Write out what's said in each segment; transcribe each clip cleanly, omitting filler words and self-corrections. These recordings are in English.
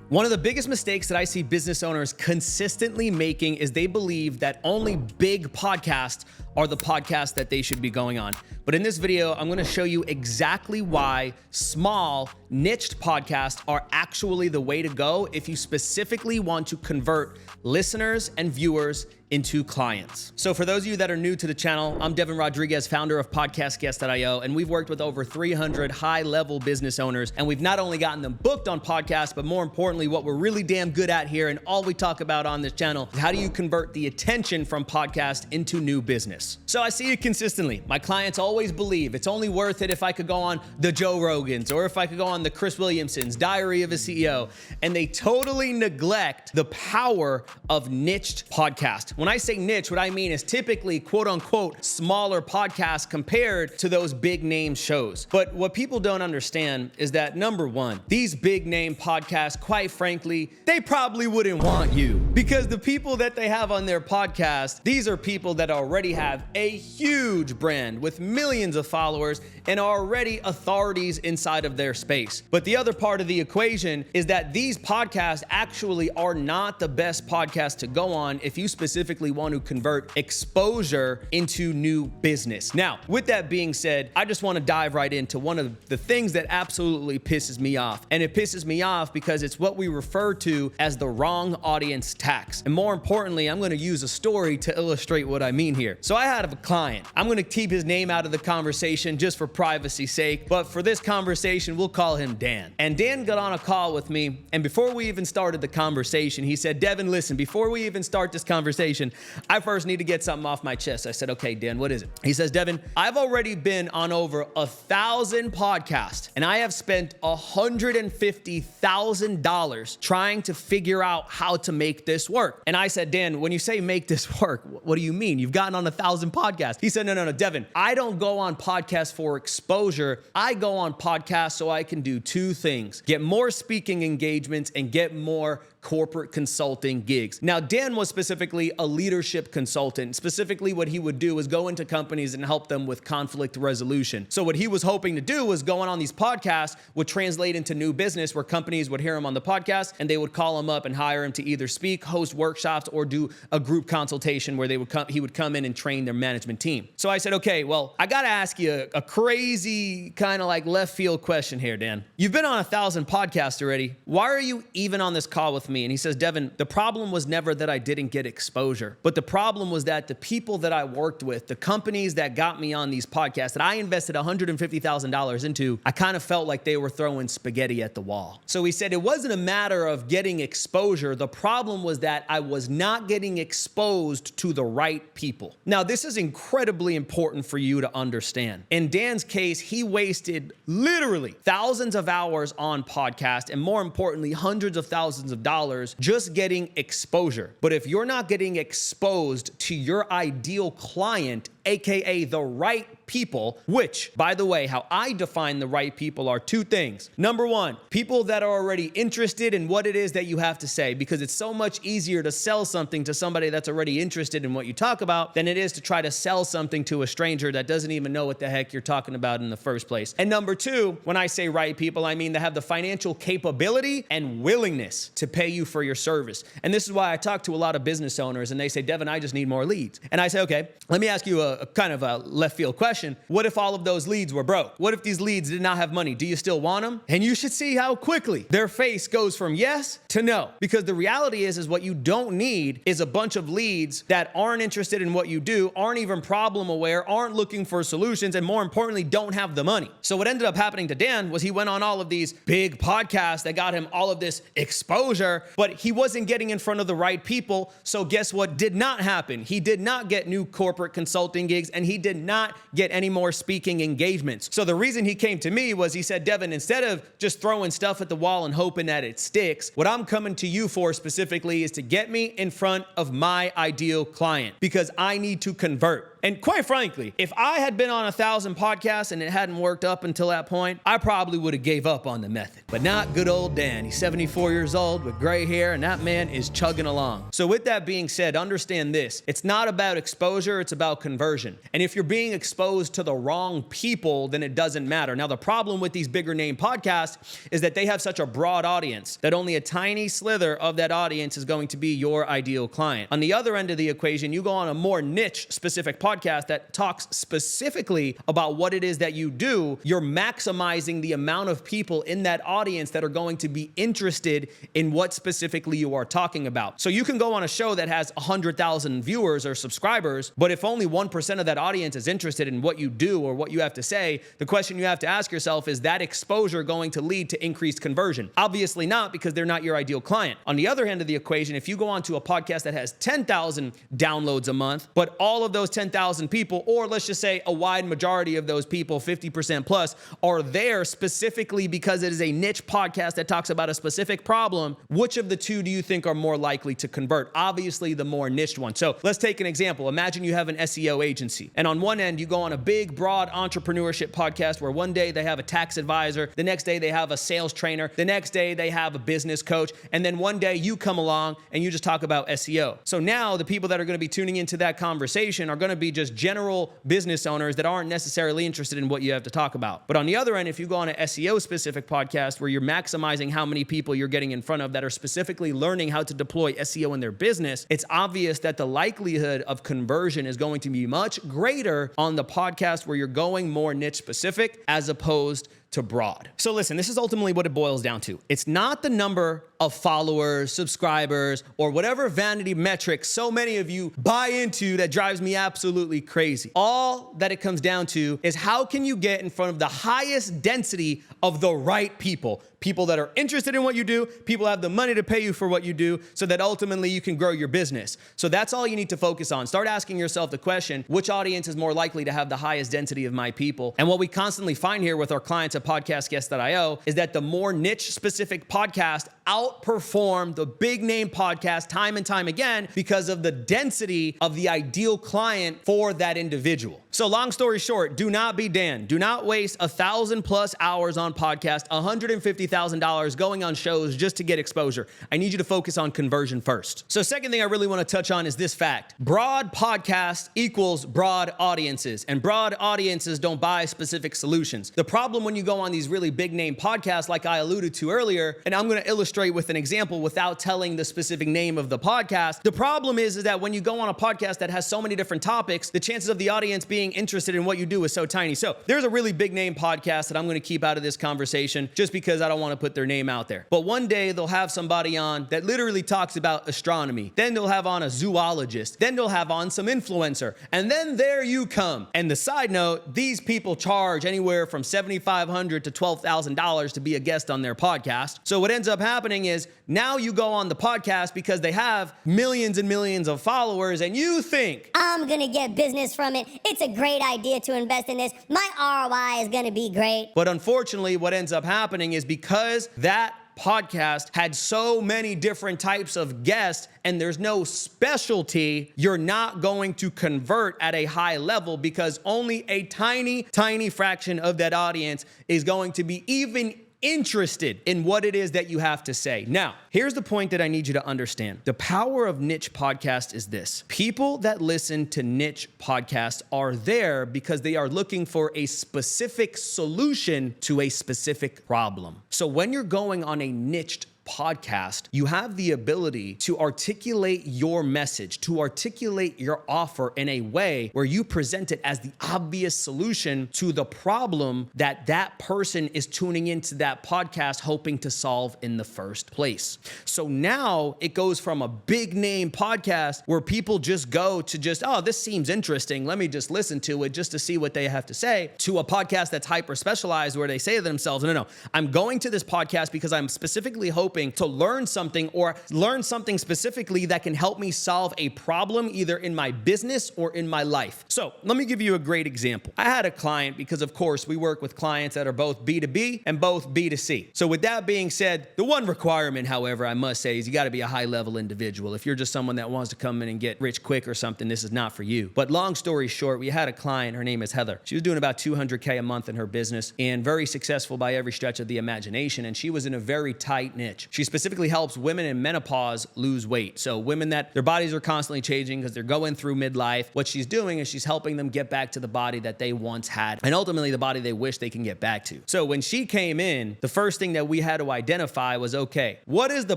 One of the biggest mistakes that I see business owners consistently making is they believe that only big podcasts are the podcasts that they should be going on. But in this video, I'm gonna show you exactly why small, niched podcasts are actually the way to go if you specifically want to convert listeners and viewers into clients. So for those of you that are new to the channel, I'm Devin Rodriguez, founder of podcastguest.io, and we've worked with over 300 high-level business owners, and we've not only gotten them booked on podcasts, but more importantly, what we're really damn good at here, and all we talk about on this channel, is how do you convert the attention from podcast into new business. So I see it consistently. My clients always believe it's only worth it if I could go on the Joe Rogans, or if I could go on the Chris Williamson's Diary of a CEO, and they totally neglect the power of niched podcasts. When I say niche, what I mean is typically quote unquote smaller podcasts compared to those big name shows. But what people don't understand is that number one, these big name podcasts, quite frankly, they probably wouldn't want you, because the people that they have on their podcast, these are people that already have a huge brand with millions of followers and are already authorities inside of their space. But the other part of the equation is that these podcasts actually are not the best podcasts to go on if you specifically want to convert exposure into new business. Now, with that being said, I just want to dive right into one of the things that absolutely pisses me off. And it pisses me off because it's what we refer to as the wrong audience tax. And more importantly, I'm going to use a story to illustrate what I mean here. So I had a client. I'm going to keep his name out of the conversation just for privacy's sake, but for this conversation, we'll call him Dan. And Dan got on a call with me, and before we even started the conversation, he said, "Devin, listen, before we even start this conversation, I first need to get something off my chest." I said, "Okay, Dan, what is it?" He says, "Devin, I've already been on over 1,000 podcasts, and I have spent $150,000 trying to figure out how to make this work." And I said, "Dan, when you say make this work, what do you mean? You've gotten on 1,000 podcasts." He said, No, Devin, I don't go on podcasts for exposure. I go on podcasts so I can do two things: get more speaking engagements and get more corporate consulting gigs." Now, Dan was specifically a leadership consultant. Specifically, what he would do is go into companies and help them with conflict resolution. So what he was hoping to do was going on these podcasts would translate into new business, where companies would hear him on the podcast and they would call him up and hire him to either speak, host workshops, or do a group consultation where he would come in and train their management team. So I said, "Okay, well, I got to ask you a crazy kind of like left field question here, Dan. You've been on 1,000 podcasts already. Why are you even on this call with me?" And he says, "Devin, the problem was never that I didn't get exposure, but the problem was that the people that I worked with, the companies that got me on these podcasts that I invested $150,000 into, I kind of felt like they were throwing spaghetti at the wall." So he said it wasn't a matter of getting exposure. The problem was that I was not getting exposed to the right people. Now, this is incredibly important for you to understand. In Dan's case, he wasted literally thousands of hours on podcasts, and more importantly, hundreds of thousands of dollars just getting exposure. But if you're not getting exposed to your ideal client, AKA the right people, which, by the way, how I define the right people are two things. Number one, people that are already interested in what it is that you have to say, because it's so much easier to sell something to somebody that's already interested in what you talk about than it is to try to sell something to a stranger that doesn't even know what the heck you're talking about in the first place. And number two, when I say right people, I mean they have the financial capability and willingness to pay you for your service. And this is why I talk to a lot of business owners and they say, "Devin, I just need more leads." And I say, "Okay, let me ask you a kind of a left field question. What if all of those leads were broke? What if these leads did not have money? Do you still want them?" And you should see how quickly their face goes from yes to no. Because the reality is what you don't need is a bunch of leads that aren't interested in what you do, aren't even problem aware, aren't looking for solutions, and more importantly, don't have the money. So what ended up happening to Dan was he went on all of these big podcasts that got him all of this exposure, but he wasn't getting in front of the right people. So guess what did not happen? He did not get new corporate consulting gigs, and he did not get any more speaking engagements. So the reason he came to me was he said, "Devin, instead of just throwing stuff at the wall and hoping that it sticks, what I'm coming to you for specifically is to get me in front of my ideal client, because I need to convert." And quite frankly, if I had been on 1,000 podcasts and it hadn't worked up until that point, I probably would have gave up on the method. But not good old Dan. He's 74 years old with gray hair, and that man is chugging along. So with that being said, understand this. It's not about exposure, it's about conversion. And if you're being exposed to the wrong people, then it doesn't matter. Now, the problem with these bigger name podcasts is that they have such a broad audience that only a tiny slither of that audience is going to be your ideal client. On the other end of the equation, you go on a more niche specific podcast that talks specifically about what it is that you do, you're maximizing the amount of people in that audience that are going to be interested in what specifically you are talking about. So you can go on a show that has 100,000 viewers or subscribers, but if only 1% of that audience is interested in what you do or what you have to say, the question you have to ask yourself is that exposure going to lead to increased conversion? Obviously not, because they're not your ideal client. On the other hand of the equation, if you go onto a podcast that has 10,000 downloads a month, but all of those 10,000 people, or let's just say a wide majority of those people, 50% plus, are there specifically because it is a niche podcast that talks about a specific problem, which of the two do you think are more likely to convert? Obviously, the more niched one. So let's take an example. Imagine you have an SEO agency, and on one end, you go on a big, broad entrepreneurship podcast where one day they have a tax advisor, the next day they have a sales trainer, the next day they have a business coach, and then one day you come along and you just talk about SEO. So now the people that are going to be tuning into that conversation are going to be just general business owners that aren't necessarily interested in what you have to talk about. But on the other end, if you go on an SEO specific podcast where you're maximizing how many people you're getting in front of that are specifically learning how to deploy SEO in their business, it's obvious that the likelihood of conversion is going to be much greater on the podcast where you're going more niche specific as opposed to broad. So listen, this is ultimately what it boils down to. It's not the number of followers, subscribers, or whatever vanity metric so many of you buy into that drives me absolutely crazy. All that it comes down to is how can you get in front of the highest density of the right people? People that are interested in what you do, people have the money to pay you for what you do, so that ultimately you can grow your business. So that's all you need to focus on. Start asking yourself the question, which audience is more likely to have the highest density of my people? And what we constantly find here with our clients at podcastguest.io is that the more niche specific podcast outperform the big name podcast time and time again because of the density of the ideal client for that individual. So long story short, do not be Dan. Do not waste 1,000+ hours on podcast, $150,000 going on shows just to get exposure. I need you to focus on conversion first. So second thing I really want to touch on is this fact. Broad podcast equals broad audiences, and broad audiences don't buy specific solutions. The problem when you go on these really big name podcasts, like I alluded to earlier, and I'm going to illustrate with an example without telling the specific name of the podcast. The problem is that when you go on a podcast that has so many different topics, the chances of the audience being interested in what you do is so tiny. So there's a really big name podcast that I'm going to keep out of this conversation just because I don't want to put their name out there. But one day they'll have somebody on that literally talks about astronomy. Then they'll have on a zoologist. Then they'll have on some influencer. And then there you come. And the side note, these people charge anywhere from $7,500 to $12,000 to be a guest on their podcast. So what ends up happening is now you go on the podcast because they have millions and millions of followers and you think, I'm gonna get business from it. It's a great idea to invest in this. My ROI is gonna be great. But unfortunately, what ends up happening is because that podcast had so many different types of guests and there's no specialty, you're not going to convert at a high level because only a tiny fraction of that audience is going to be even interested in what it is that you have to say. Now, here's the point that I need you to understand. The power of niche podcast is this. People that listen to niche podcasts are there because they are looking for a specific solution to a specific problem. So when you're going on a niched podcast, you have the ability to articulate your message, to articulate your offer in a way where you present it as the obvious solution to the problem that that person is tuning into that podcast hoping to solve in the first place. So now it goes from a big name podcast where people just go to just, oh, this seems interesting, let me just listen to it just to see what they have to say, to a podcast that's hyper specialized where they say to themselves, no, I'm going to this podcast because I'm specifically hoping hoping to learn something or learn something specifically that can help me solve a problem either in my business or in my life. So let me give you a great example. I had a client, because of course we work with clients that are both B2B and both B2C. So with that being said, the one requirement, however, I must say is you got to be a high level individual. If you're just someone that wants to come in and get rich quick or something, this is not for you. But long story short, we had a client, her name is Heather. She was doing about $200K a month in her business and very successful by every stretch of the imagination. And she was in a very tight niche. She specifically helps women in menopause lose weight. So women that their bodies are constantly changing because they're going through midlife. What she's doing is she's helping them get back to the body that they once had and ultimately the body they wish they can get back to. So when she came in, the first thing that we had to identify was, okay, what is the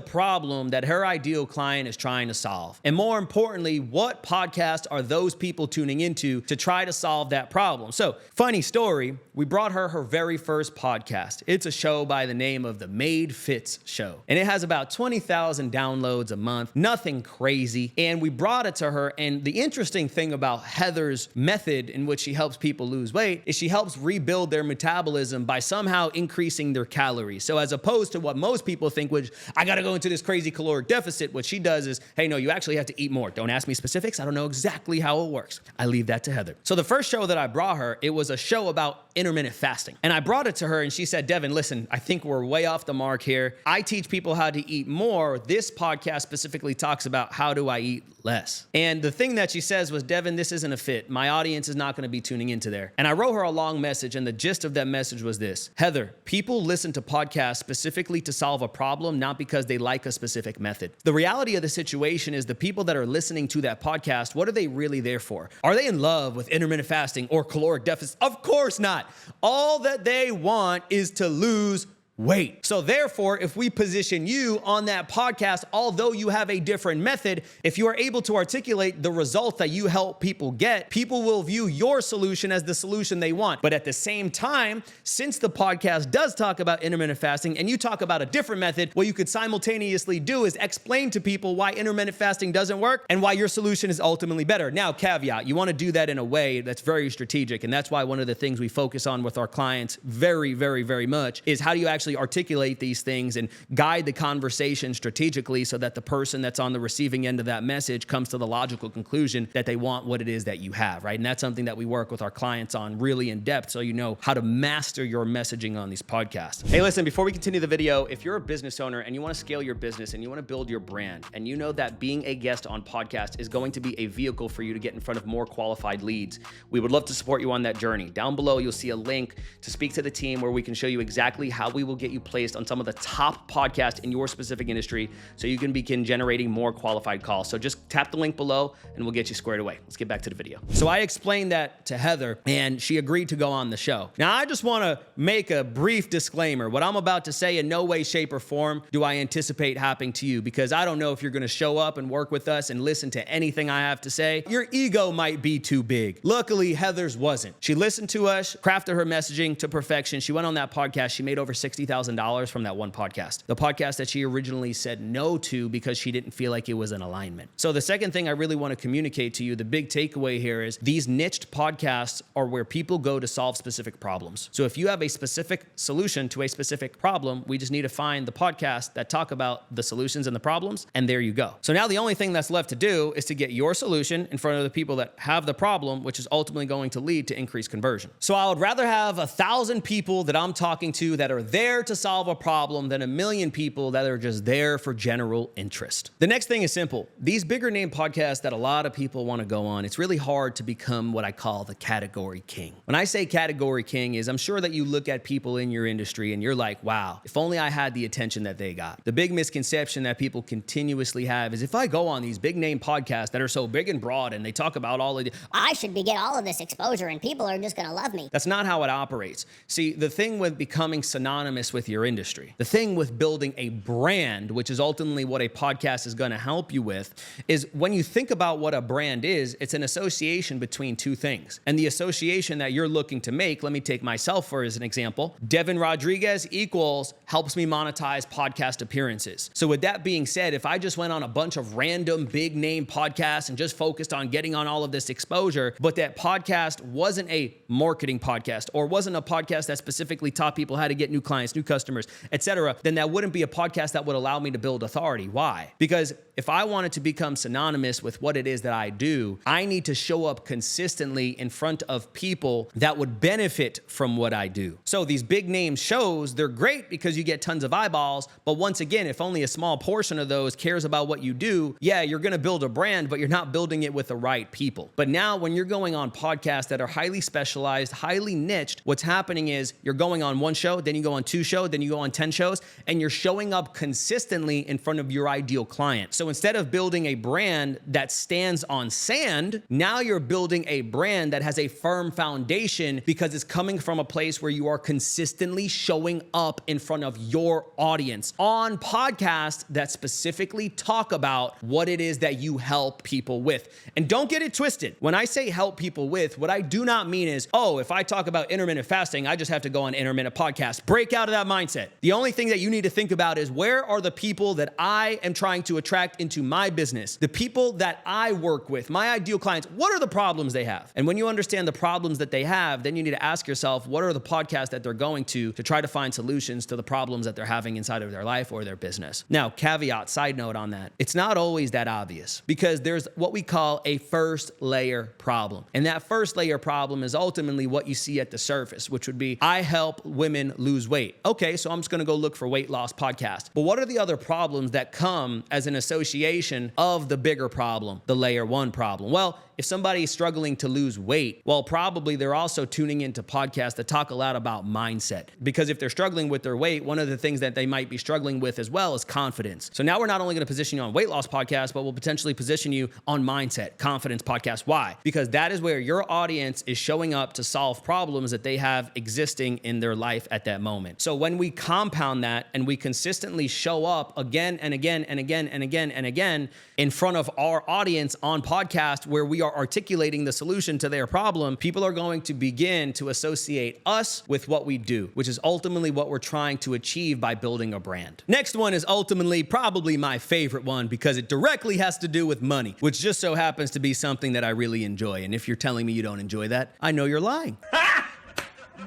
problem that her ideal client is trying to solve? And more importantly, what podcast are those people tuning into to try to solve that problem? So funny story, we brought her very first podcast. It's a show by the name of The Made Fits Show. And it has about 20,000 downloads a month, nothing crazy. And we brought it to her. And the interesting thing about Heather's method in which she helps people lose weight is she helps rebuild their metabolism by somehow increasing their calories. So as opposed to what most people think, which I got to go into this crazy caloric deficit, what she does is, hey, no, you actually have to eat more. Don't ask me specifics. I don't know exactly how it works. I leave that to Heather. So the first show that I brought her, it was a show about intermittent fasting. And I brought it to her and she said, Devin, listen, I think we're way off the mark here. I teach people how to eat more. This podcast specifically talks about how do I eat less. And the thing that she says was, Devin, this isn't a fit. My audience is not going to be tuning into there. And I wrote her a long message, and the gist of that message was this: Heather, people listen to podcasts specifically to solve a problem, not because they like a specific method. The reality of the situation is the people that are listening to that podcast, what are they really there for? Are they in love with intermittent fasting or caloric deficit? Of course not. All that they want is to lose weight. So therefore, if we position you on that podcast, although you have a different method, if you are able to articulate the results that you help people get, people will view your solution as the solution they want. But at the same time, since the podcast does talk about intermittent fasting and you talk about a different method, what you could simultaneously do is explain to people why intermittent fasting doesn't work and why your solution is ultimately better. Now, caveat, you want to do that in a way that's very strategic. And that's why one of the things we focus on with our clients very, very, very much is how do you actually articulate these things and guide the conversation strategically so that the person that's on the receiving end of that message comes to the logical conclusion that they want what it is that you have, right? And that's something that we work with our clients on really in depth so you know how to master your messaging on these podcasts. Hey, listen, before we continue the video, if you're a business owner and you want to scale your business and you want to build your brand and you know that being a guest on podcast is going to be a vehicle for you to get in front of more qualified leads, we would love to support you on that journey. Down below, you'll see a link to speak to the team where we can show you exactly how we will get you placed on some of the top podcasts in your specific industry so you can begin generating more qualified calls. So just tap the link below and we'll get you squared away. Let's get back to the video. So I explained that to Heather and she agreed to go on the show. Now I just want to make a brief disclaimer. What I'm about to say in no way, shape, or form do I anticipate happening to you, because I don't know if you're going to show up and work with us and listen to anything I have to say. Your ego might be too big. Luckily, Heather's wasn't. She listened to us, crafted her messaging to perfection. She went on that podcast. She made over $60,000 from that one podcast. The podcast that she originally said no to because she didn't feel like it was in alignment. So the second thing I really want to communicate to you, the big takeaway here is these niched podcasts are where people go to solve specific problems. So if you have a specific solution to a specific problem, we just need to find the podcasts that talk about the solutions and the problems, and there you go. So now the only thing that's left to do is to get your solution in front of the people that have the problem, which is ultimately going to lead to increased conversion. So I would rather have 1,000 people that I'm talking to that are there to solve a problem than 1 million people that are just there for general interest. The next thing is simple. These bigger name podcasts that a lot of people want to go on, it's really hard to become what I call the category king. When I say category king is I'm sure that you look at people in your industry and you're like, wow, if only I had the attention that they got. The big misconception that people continuously have is if I go on these big name podcasts that are so big and broad and they talk about all of the, I should get all of this exposure and people are just going to love me. That's not how it operates. See, the thing with becoming synonymous with your industry, the thing with building a brand, which is ultimately what a podcast is going to help you with, is when you think about what a brand is, it's an association between two things. And the association that you're looking to make, let me take myself for as an example, Devin Rodriguez equals helps me monetize podcast appearances. So with that being said, if I just went on a bunch of random big name podcasts and just focused on getting on all of this exposure, but that podcast wasn't a marketing podcast or wasn't a podcast that specifically taught people how to get new clients clients, new customers, etc., then that wouldn't be a podcast that would allow me to build authority. Why? Because if I wanted to become synonymous with what it is that I do, I need to show up consistently in front of people that would benefit from what I do. So these big name shows, they're great because you get tons of eyeballs. But once again, if only a small portion of those cares about what you do, yeah, you're going to build a brand, but you're not building it with the right people. But now when you're going on podcasts that are highly specialized, highly niched, what's happening is you're going on one show, then you go on 2 shows, then you go on 10 shows, and you're showing up consistently in front of your ideal client. So instead of building a brand that stands on sand, now you're building a brand that has a firm foundation because it's coming from a place where you are consistently showing up in front of your audience on podcasts that specifically talk about what it is that you help people with. And don't get it twisted. When I say help people with, what I do not mean is, oh, if I talk about intermittent fasting, I just have to go on intermittent podcasts. Break out of that mindset. The only thing that you need to think about is where are the people that I am trying to attract into my business? The people that I work with, my ideal clients, what are the problems they have? And when you understand the problems that they have, then you need to ask yourself, what are the podcasts that they're going to try to find solutions to the problems that they're having inside of their life or their business. Now, caveat, side note on that, it's not always that obvious because there's what we call a first layer problem. And that first layer problem is ultimately what you see at the surface, which would be, I help women lose weight. Okay, so I'm just gonna go look for weight loss podcast. But what are the other problems that come as an association of the bigger problem, the layer 1 problem? Well, if somebody is struggling to lose weight, well, probably they're also tuning into podcasts that talk a lot about mindset. Because if they're struggling with their weight, one of the things that they might be struggling with as well is confidence. So now we're not only going to position you on weight loss podcasts, but we'll potentially position you on mindset, confidence podcasts. Why? Because that is where your audience is showing up to solve problems that they have existing in their life at that moment. So when we compound that and we consistently show up again and again and again and again and again in front of our audience on podcast where we are articulating the solution to their problem, people are going to begin to associate us with what we do, which is ultimately what we're trying to achieve by building a brand. Next one is ultimately probably my favorite one because it directly has to do with money, which just so happens to be something that I really enjoy. And if you're telling me you don't enjoy that, I know you're lying.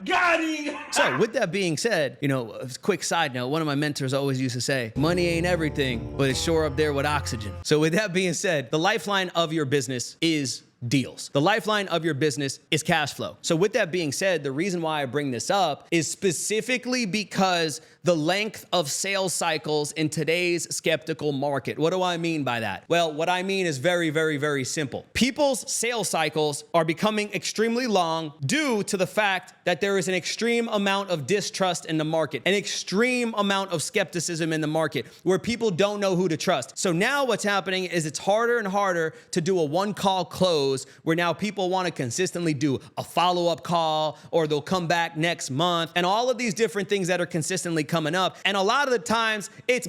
Got him! So with that being said, a quick side note, one of my mentors always used to say, money ain't everything, but it's sure up there with oxygen. So with that being said, the lifeline of your business is deals. The lifeline of your business is cash flow. So with that being said, the reason why I bring this up is specifically because the length of sales cycles in today's skeptical market. What do I mean by that? Well, what I mean is very, very, very simple. People's sales cycles are becoming extremely long due to the fact that there is an extreme amount of distrust in the market, an extreme amount of skepticism in the market where people don't know who to trust. So now what's happening is it's harder and harder to do a one-call close where now people want to consistently do a follow-up call or they'll come back next month and all of these different things that are consistently coming up. And a lot of the times it's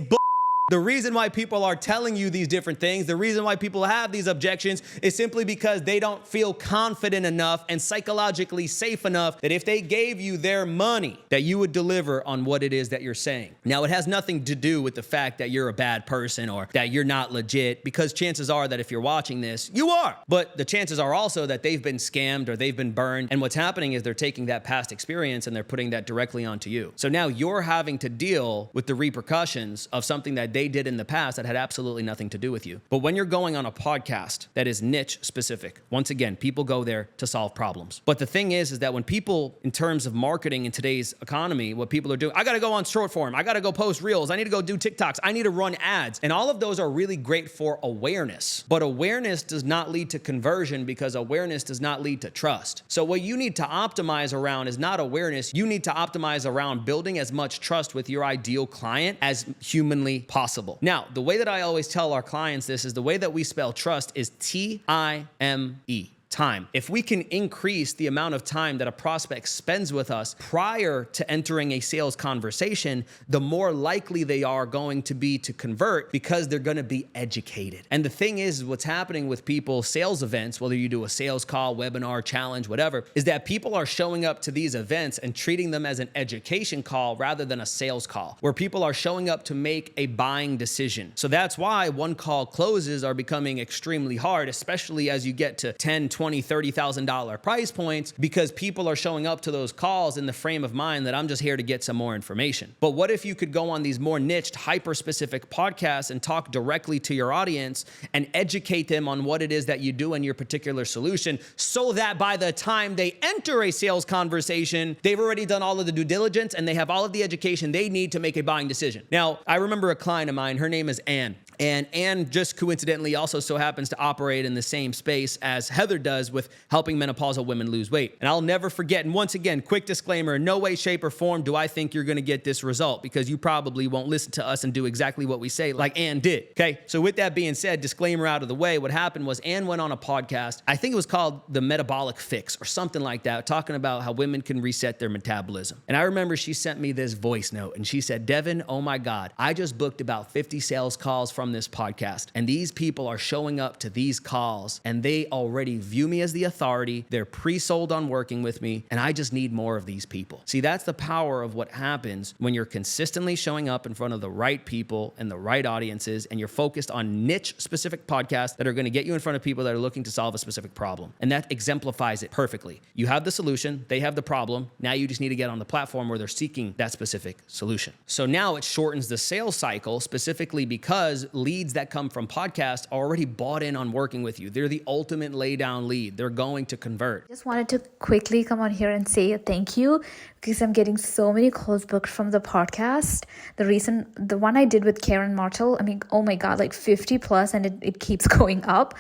The reason why people are telling you these different things, the reason why people have these objections is simply because they don't feel confident enough and psychologically safe enough that if they gave you their money, that you would deliver on what it is that you're saying. Now, it has nothing to do with the fact that you're a bad person or that you're not legit, because chances are that if you're watching this, you are. But the chances are also that they've been scammed or they've been burned. And what's happening is they're taking that past experience and they're putting that directly onto you. So now you're having to deal with the repercussions of something that they did in the past that had absolutely nothing to do with you. But when you're going on a podcast that is niche specific, once again, people go there to solve problems. But the thing is that when people, in terms of marketing in today's economy, what people are doing, I got to go on short form. I got to go post reels. I need to go do TikToks. I need to run ads. And all of those are really great for awareness. But awareness does not lead to conversion because awareness does not lead to trust. So what you need to optimize around is not awareness. You need to optimize around building as much trust with your ideal client as humanly possible. Now, the way that I always tell our clients this is the way that we spell trust is T-I-M-E. Time. If we can increase the amount of time that a prospect spends with us prior to entering a sales conversation, the more likely they are going to be to convert because they're going to be educated. And the thing is, what's happening with people's sales events, whether you do a sales call, webinar, challenge, whatever, is that people are showing up to these events and treating them as an education call rather than a sales call, where people are showing up to make a buying decision. So that's why one call closes are becoming extremely hard, especially as you get to 10, 20, $20,000, $30,000 price points because people are showing up to those calls in the frame of mind that I'm just here to get some more information. But what if you could go on these more niched, hyper-specific podcasts and talk directly to your audience and educate them on what it is that you do in your particular solution, so that by the time they enter a sales conversation, they've already done all of the due diligence and they have all of the education they need to make a buying decision. Now, I remember a client of mine, her name is Ann. And Ann just coincidentally also so happens to operate in the same space as Heather does with helping menopausal women lose weight. And I'll never forget, and once again, quick disclaimer, in no way, shape, or form do I think you're gonna get this result, because you probably won't listen to us and do exactly what we say like Ann did, okay? So with that being said, disclaimer out of the way, what happened was Ann went on a podcast, I think it was called The Metabolic Fix or something like that, talking about how women can reset their metabolism. And I remember she sent me this voice note and she said, Devin, oh my God, I just booked about 50 sales calls from this podcast. And these people are showing up to these calls and they already view me as the authority. They're pre-sold on working with me. And I just need more of these people. See, that's the power of what happens when you're consistently showing up in front of the right people and the right audiences, and you're focused on niche specific podcasts that are going to get you in front of people that are looking to solve a specific problem. And that exemplifies it perfectly. You have the solution, they have the problem. Now you just need to get on the platform where they're seeking that specific solution. So now it shortens the sales cycle, specifically because leads that come from podcasts are already bought in on working with you. They're the ultimate lay down lead. They're going to convert. Just wanted to quickly come on here and say thank you, because I'm getting so many calls booked from the podcast. The one I did with Karen Martel, I mean, oh my God, like 50 plus, and it keeps going up.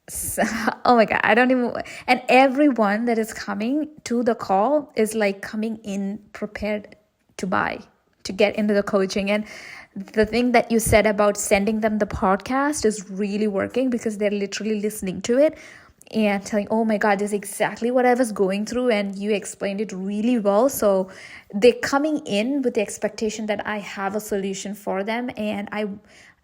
So, oh my God, I don't even, and everyone that is coming to the call is like coming in prepared to buy, to get into the coaching. And the thing that you said about sending them the podcast is really working, because they're literally listening to it and telling, oh my God, this is exactly what I was going through, and you explained it really well. So they're coming in with the expectation that I have a solution for them, and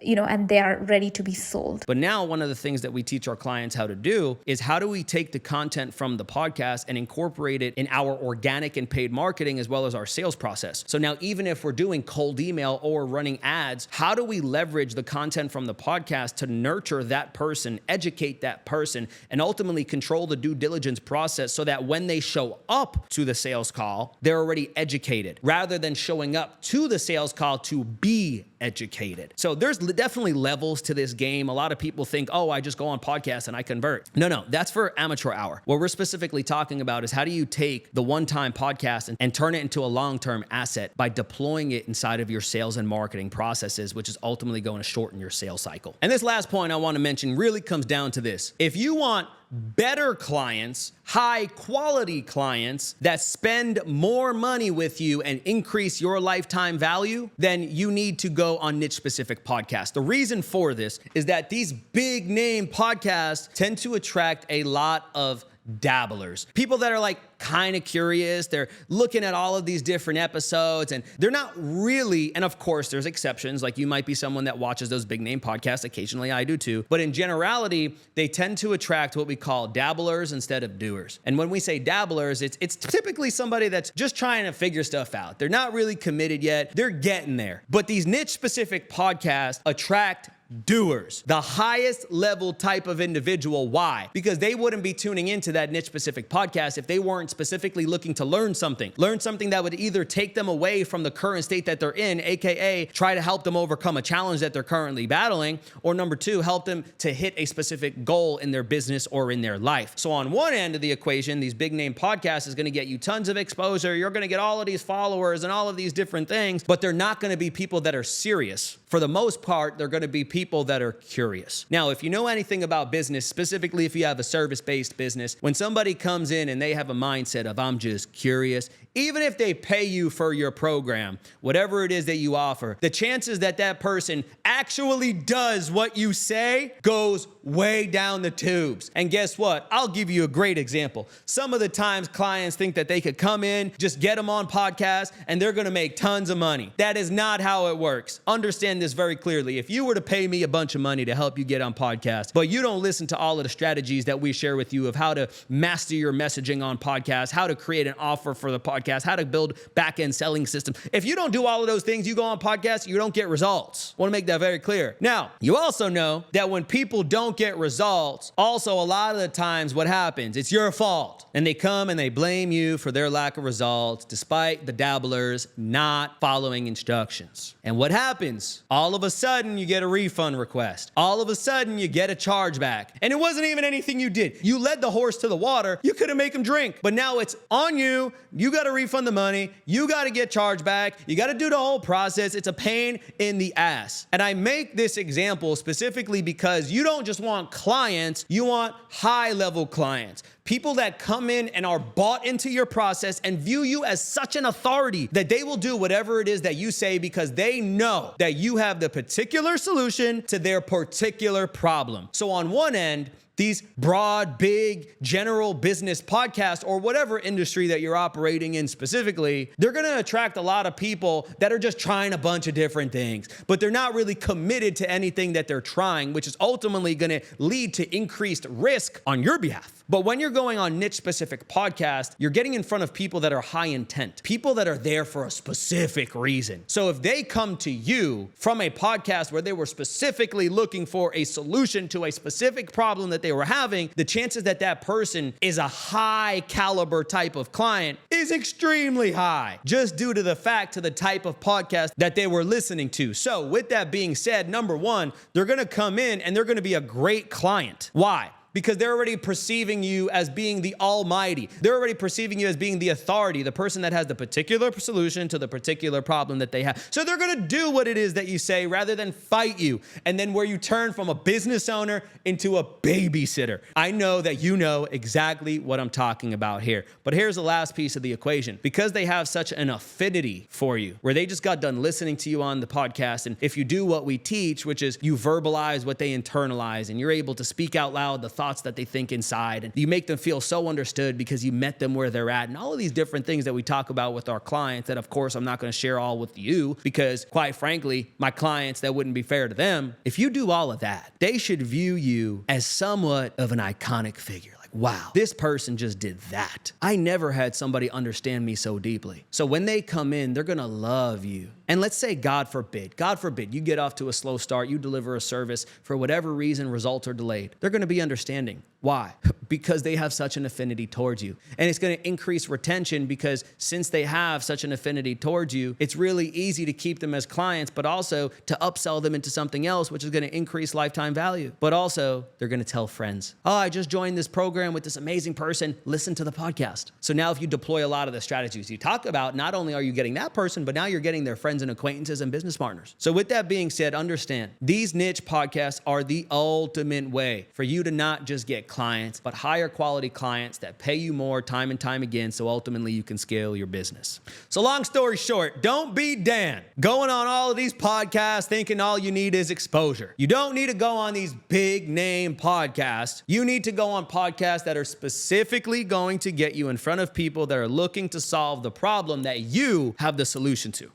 and they are ready to be sold. But now one of the things that we teach our clients how to do is, how do we take the content from the podcast and incorporate it in our organic and paid marketing as well as our sales process? So now, even if we're doing cold email or running ads, how do we leverage the content from the podcast to nurture that person, educate that person, and ultimately control the due diligence process, so that when they show up to the sales call, they're already educated, rather than showing up to the sales call to be educated. So there's definitely levels to this game. A lot of people think, oh, I just go on podcasts and I convert. No, that's for amateur hour. What we're specifically talking about is, how do you take the one-time podcast and turn it into a long-term asset by deploying it inside of your sales and marketing processes, which is ultimately going to shorten your sales cycle. And this last point I want to mention really comes down to this. If you want better clients, high quality clients that spend more money with you and increase your lifetime value, then you need to go on niche specific podcasts. The reason for this is that these big name podcasts tend to attract a lot of dabblers, people that are like kind of curious. They're looking at all of these different episodes and they're not really, and of course there's exceptions, like you might be someone that watches those big name podcasts. Occasionally I do too. But in generality, they tend to attract what we call dabblers instead of doers. And when we say dabblers, it's typically somebody that's just trying to figure stuff out. They're not really committed yet. They're getting there. But these niche specific podcasts attract doers, the highest level type of individual. Why? Because they wouldn't be tuning into that niche specific podcast if they weren't specifically looking to learn something that would either take them away from the current state that they're in, aka try to help them overcome a challenge that they're currently battling, or number two, help them to hit a specific goal in their business or in their life. So on one end of the equation, these big name podcasts is going to get you tons of exposure. You're going to get all of these followers and all of these different things, but they're not going to be people that are serious. For the most part, they're going to be people that are curious. Now, if you know anything about business, specifically if you have a service-based business, when somebody comes in and they have a mindset of, I'm just curious, even if they pay you for your program, whatever it is that you offer, the chances that that person actually does what you say goes way down the tubes. And guess what? I'll give you a great example. Some of the times clients think that they could come in, just get them on podcasts, and they're going to make tons of money. That is not how it works. Understand this very clearly. If you were to pay pay me a bunch of money to help you get on podcasts, but you don't listen to all of the strategies that we share with you of how to master your messaging on podcasts, how to create an offer for the podcast, how to build back-end selling systems. If you don't do all of those things, you go on podcasts, you don't get results. I want to make that very clear. Now, you also know that when people don't get results, also a lot of the times what happens, it's your fault. And they come and they blame you for their lack of results, despite the dabblers not following instructions. And what happens? All of a sudden, you get a refund request. All of a sudden, you get a chargeback. And it wasn't even anything you did. You led the horse to the water. You could have made him drink. But now it's on you. You got to refund the money. You got to get charged back. You got to do the whole process. It's a pain in the ass. And I make this example specifically because you don't just want clients, you want high-level clients. People that come in and are bought into your process and view you as such an authority that they will do whatever it is that you say because they know that you have the particular solution to their particular problem. So on one end, these broad, big, general business podcasts or whatever industry that you're operating in specifically, they're going to attract a lot of people that are just trying a bunch of different things, but they're not really committed to anything that they're trying, which is ultimately going to lead to increased risk on your behalf. But when you're going on niche-specific podcasts, you're getting in front of people that are high intent, people that are there for a specific reason. So if they come to you from a podcast where they were specifically looking for a solution to a specific problem that they were having, the chances that that person is a high caliber type of client is extremely high, just due to the fact to the type of podcast that they were listening to. So with that being said, number one, they're going to come in and they're going to be a great client. Why? Because they're already perceiving you as being the almighty. They're already perceiving you as being the authority, the person that has the particular solution to the particular problem that they have. So they're going to do what it is that you say rather than fight you. And then where you turn from a business owner into a babysitter. I know that you know exactly what I'm talking about here. But here's the last piece of the equation. Because they have such an affinity for you, where they just got done listening to you on the podcast, and if you do what we teach, which is you verbalize what they internalize, and you're able to speak out loud the thoughts that they think inside, and you make them feel so understood because you met them where they're at, and all of these different things that we talk about with our clients that of course I'm not going to share all with you because quite frankly, my clients, that wouldn't be fair to them. If you do all of that, they should view you as somewhat of an iconic figure. Wow, this person just did that. I never had somebody understand me so deeply. So when they come in, they're gonna love you. And let's say, God forbid, you get off to a slow start, you deliver a service, for whatever reason, results are delayed. They're gonna be understanding. Why? Because they have such an affinity towards you. And it's gonna increase retention because since they have such an affinity towards you, it's really easy to keep them as clients, but also to upsell them into something else, which is gonna increase lifetime value. But also, they're gonna tell friends, oh, I just joined this program with this amazing person, listen to the podcast. So now if you deploy a lot of the strategies you talk about, not only are you getting that person, but now you're getting their friends and acquaintances and business partners. So with that being said, understand, these niche podcasts are the ultimate way for you to not just get clients, but higher quality clients that pay you more time and time again, so ultimately you can scale your business. So long story short, don't be Dan going on all of these podcasts thinking all you need is exposure. You don't need to go on these big name podcasts. You need to go on podcasts that are specifically going to get you in front of people that are looking to solve the problem that you have the solution to.